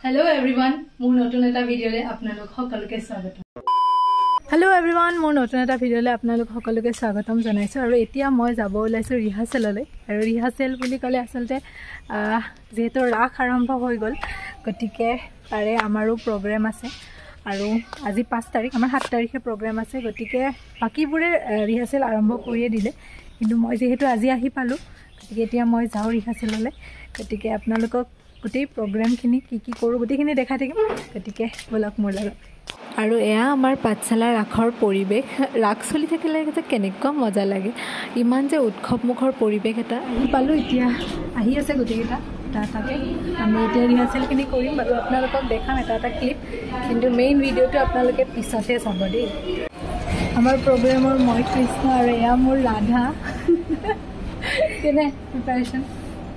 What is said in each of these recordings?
Hello everyone, মোৰ নতুন এটা ভিডিঅ'লে আপোনালোক সকলোকে স্বাগতম। Hello everyone, মোৰ নতুন এটা ভিডিঅ'লে আপোনালোক সকলোকে স্বাগতম জনাইছো আৰু এতিয়া মই যাব ওলাইছো ৰিহাৰ্সেললৈ আৰু ৰিহাৰ্সেল বুলি ক'লে আসলতে যেহেতু ৰাস আৰম্ভ হৈ গ'ল গতিকে তাৰে আমাৰো প্ৰগ্ৰাম আছে আৰু আজি 5 তাৰিখ আমাৰ 7 তাৰিখে প্ৰগ্ৰাম আছে গতিকে বাকিবোৰে ৰিহাৰ্সেল আৰম্ভ কৰিয়ে দিলে কিন্তু মই যেহেতু আজি আহি পালো গতিকে এতিয়া মই যাওঁ ৰিহাৰ্সেললৈ গতিকে আপোনালোকক গোটেই প্ৰগ্ৰামখিনি কি কৰো গোটেইখিনি দেখাই থাকিম গতিকে বলক মোৰ লগত আৰু এয়া আমাৰ পাঠশালাৰ ৰাখৰ পৰিৱেশ ৰাখ চলি থাকিলে যে কেনেকুৱা মজা লাগে ইমান যে উৎসৱমুখৰ পৰিৱেশ এটা আহি পালো এতিয়া আহি আছে গোটেইটা তাতে আমি এতিয়া ৰিহাৰ্সেলখিনি কৰিম বাৰু আপোনালোকক দেখাম এটা ক্লিপ কিন্তু মেইন ভিডিঅ'টো আপোনালোকে পিছতে চাব দেই আমাৰ প্ৰগ্ৰামৰ মই কৃষ্ণ আৰু এয়া মোৰ ৰাধা কেনে প্ৰিপাৰেশ্যন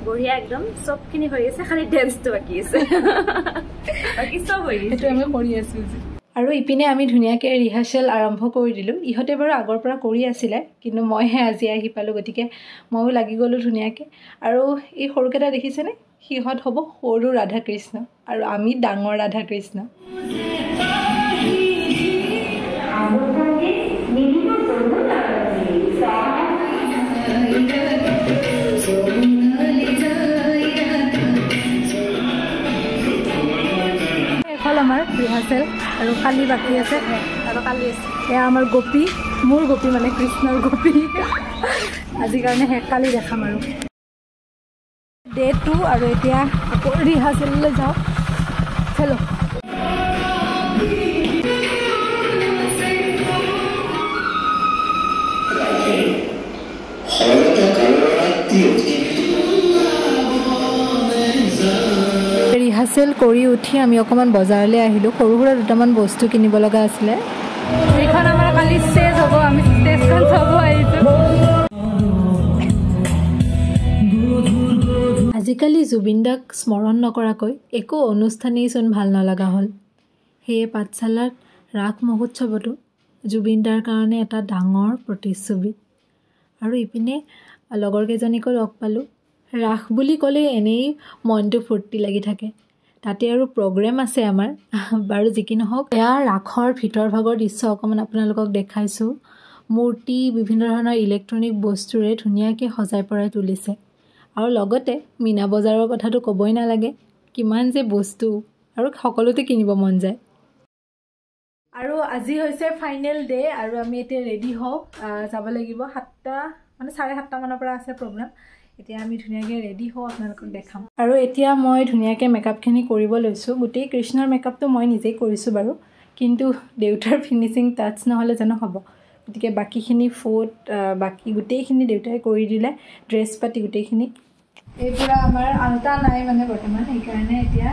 বঢ়িয়া একদম সবখিনি হৈ আছে খালি ডান্সটো বাকি আছে বাকি সব হৈ আছে এটো আমি কৰি আছো আৰু ইপিনে আমি ধুনিয়াকে ৰিহাৰ্সেল আৰম্ভ কৰি দিলো ইহতে বাৰু আগৰ পৰা কৰি আছিল কিন্তু মইহে আজি আহি পালো গতিকে মইও লাগি গলো ধুনিয়াকে আৰু এই সৰুকেটা দেখিছেনে হিহত হ'ব সৰু ৰাধা কৃষ্ণ আৰু আমি ডাঙৰ ৰাধা কৃষ্ণ আমাৰ ৰিহাৰ্সেল আৰু কালি বাকি আছে আৰু কালি আছে এয়া আমাৰ গোপী মোৰ গোপী মানে কৃষ্ণৰ গোপী আজি কাৰণে হে কালি দেখাম আৰু ডে 2 আৰু এতিয়া আকৌ ৰিহাৰ্সেললৈ যাওঁ চলো ৰিহাৰ্সেল কৰি উঠি আমি অকমান বজাৰলৈ আহিলো সৰু সৰু দুটামান বস্তু কিনিব লগা আছিল এইখন আমাৰ কালি ষ্টেজ হ'ব আমি ষ্টেজখন চাব আহিছো আজিকালি জুবিনদাক স্মৰণ নকৰাকৈ একো অনুষ্ঠানেই চোন ভাল নলগা হ'ল সেয়ে পাঠশালাত ৰাস মহোৎসৱতো জুবিনদাৰ কাৰণে এটা ডাঙৰ প্ৰতিচ্ছবি আৰু ইপিনে লগৰ কেইজনীকো লগ পালো ৰাস বুলি ক'লে এনেই মনটো ফুৰ্তি লাগি থাকে তাতে আৰু প্ৰগ্ৰাম আছে আমাৰ বাৰু যিকি নহওক এয়া ৰাখৰ ভিতৰ ভাগৰ দৃশ্য অকমান আপোনালোকক দেখাইছো মূৰ্তি বিভিন্ন ধৰণৰ ইলেক্ট্ৰনিক বস্তুৰে ধুনিয়াকৈ সজাই পৰাই তুলিছে আৰু লগতে মিনা বজাৰৰ কথাটো ক'বই নালাগে কিমান যে বস্তু আৰু সকলোতে কিনিব মন যায় আৰু আজি হৈছে ফাইনেল ডে আৰু আমি এতিয়া ৰেডি হওঁ যাব লাগিব 7টা মানে 7:30 মানৰ পৰা আছে প্ৰগ্ৰাম এতিয়া আমি ধুনিয়াকৈ ৰেডি হওঁ আপোনালোকক দেখাম আৰু এতিয়া মই ধুনিয়াকৈ মেকআপখিনি কৰিব লৈছো গোটেই কৃষ্ণৰ মেকআপটো মই নিজেই কৰিছো বাৰু কিন্তু দেউতাৰ ফিনিশিং টাচ নহলে জানো হ'ব গতিকে বাকিখিনি ফুট বাকি গোটেইখিনি দেউতাই কৰি দিলে ড্ৰেছ পাতি গোটেইখিনি এই পুৰা আমাৰ আলতা নাই মানে বৰ্তমান এই কাৰণে এতিয়া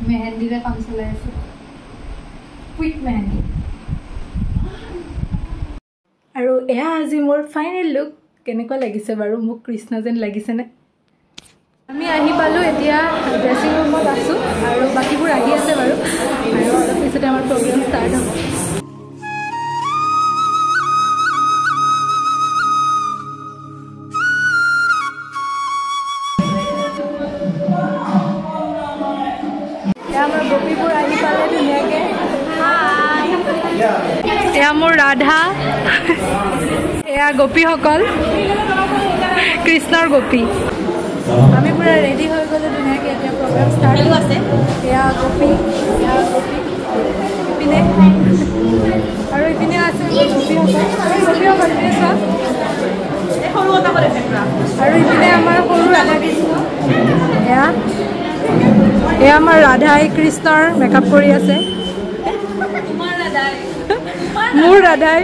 মেহেন্দিৰে কাম চলাই আছো কুইক মেহেন্দি আৰু এয়া আজি মোৰ ফাইনেল লুক কেনেকুৱা লাগিছে বাৰু মোক কৃষ্ণ যেন লাগিছেনে আমি আহি পালো এতিয়া ড্ৰেছিং ৰুমত আছো আৰু বাকিবোৰ আহি আছে বাৰু আৰু অলপ পিছতে আমাৰ প্ৰগ্ৰাম ষ্টাৰ্ট হ'ব আমাৰ গোপীবোৰ আহি পালে ধুনীয়াকে এয়া মোৰ ৰাধা এয়া গোপীসকল কৃষ্ণৰ গোপী আমি পুৰা ৰেডি হৈ গ'লো ধুনীয়াকৈ এতিয়া প্ৰগ্ৰাম ষ্টাৰ্ট হৈ আছে এয়া গোপী ইপিনে আৰু ইপিনে আছে গোপীসকল ইপিনে চোৱা আৰু ইপিনে আমাৰ সৰু ৰাধা কৃষ্ণ এয়া আমাৰ ৰাধাই কৃষ্ণৰ মেকআপ কৰি আছে মোৰ ৰাধাই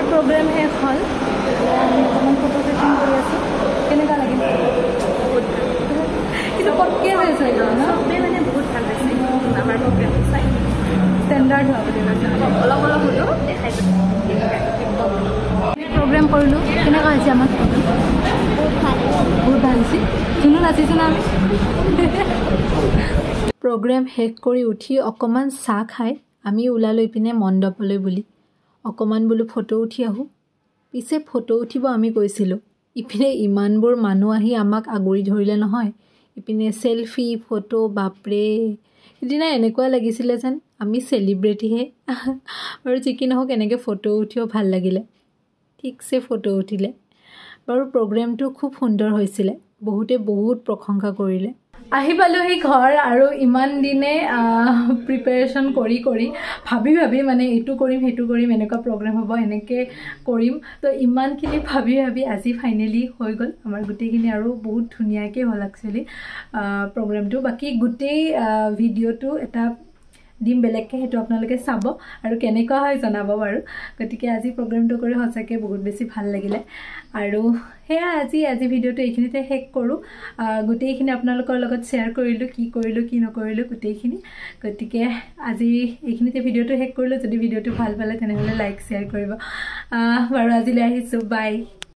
প্ৰগ্ৰাম শেষ হ'ল আমি অকণমান ফটো শ্বুটিং কৰি আছোঁ কেনেকুৱা লাগিল কিন্তু পটকৈ হৈছে চবেই মানে বহুত ভাল পাইছে আমাৰ প্ৰগ্ৰামটো চাই ষ্টেণ্ডাৰ্ড হোৱা বুলি কৈছে অলপ হ'লেও দেখাইছে লাগিছে আমাক বহুত ভাল হৈছে শুনো নাচিছোঁ না আমি প্ৰগ্ৰেম শেষ কৰি উঠি অকণমান চাহ খাই আমি ওলালৈ পিনে মণ্ডপলৈ বুলি অকণমান বোলো ফটো উঠি আহোঁ পিছে ফটো উঠিব আমি কৈছিলোঁ ইপিনে ইমানবোৰ মানুহ আহি আমাক আগুৰি ধৰিলে নহয় ইপিনে চেলফি ফটো বাপৰে সিদিনা এনেকুৱা লাগিছিলে যেন আমি চেলিব্ৰিটিহে বাৰু যি কি নহওক এনেকৈ ফটো উঠিও ভাল লাগিলে ঠিকছে ফটো উঠিলে বাৰু প্ৰগ্ৰেমটো খুব সুন্দৰ হৈছিলে বহুতে বহুত প্ৰশংসা কৰিলে আহি পালোহি ঘৰ আৰু ইমান দিনে প্ৰিপাৰেশ্যন কৰি ভাবি মানে এইটো কৰিম সেইটো কৰিম এনেকুৱা প্ৰগ্ৰেম হ'ব এনেকৈ কৰিম তো ইমানখিনি ভাবি আজি ফাইনেলি হৈ গ'ল আমাৰ গোটেইখিনি আৰু বহুত ধুনীয়াকৈ হ'ল একচুৱেলি প্ৰগ্ৰেমটো বাকী গোটেই ভিডিঅ'টো এটা দিম বেলেগকৈ সেইটো আপোনালোকে চাব আৰু কেনেকুৱা হয় জনাব বাৰু গতিকে আজি প্ৰগ্ৰেমটো কৰি সঁচাকৈ বহুত বেছি ভাল লাগিলে আৰু সেয়া আজি ভিডিঅ'টো এইখিনিতে শেষ কৰোঁ গোটেইখিনি আপোনালোকৰ লগত শ্বেয়াৰ কৰিলোঁ কি নকৰিলোঁ গোটেইখিনি গতিকে আজি এইখিনিতে ভিডিঅ'টো শেষ কৰিলোঁ যদি ভিডিঅ'টো ভাল পালে তেনেহ'লে লাইক শ্বেয়াৰ কৰিব বাৰু আজিলৈ আহিছোঁ বাই